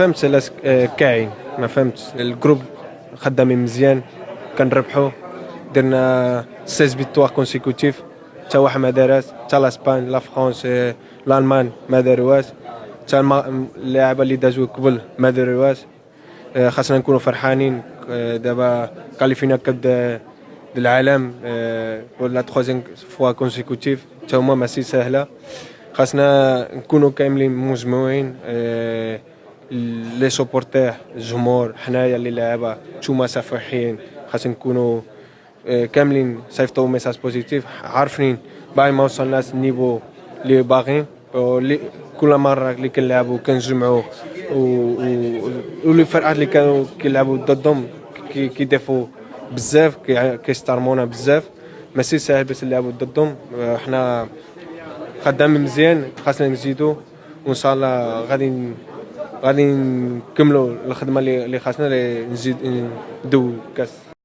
فهمت لاس كاين ما فهمتش الجروب خدامين مزيان كنربحوا درنا 16 فيكتوار كونسيكوتيف حتى واحد ما دارهاش حتى لاسبان لا فرنسا الالمان ما داروهاش حتى اللاعبه اللي دازو قبل ما داروهاش خاصنا نكونوا فرحانين دابا كاليفينا كاب العالم ولا تخوازيام فوا كونسيكوتيف حتى هما ماشي سهله خاصنا نكونوا كاملين مجموعين لي سوبورتير الجمهور حنايا اللي لعبه نتوما صافحين خاصنا نكونوا كاملين صيفطوا ميساج بوزيتيف عارفين باغي ما وصلناش النيفو اللي باغيين كل مره اللي كنلعبوا كنجمعوا والفرقات اللي كانوا كيلعبوا ضدهم كيدافعوا بزاف كيسترمونا بزاف ماشي ساهل باش نلعبوا ضدهم حنا خدامين مزيان خاصنا نزيدوا وان شاء الله غادي نكملوا الخدمه اللي خاصنا نزيد ندو كاس.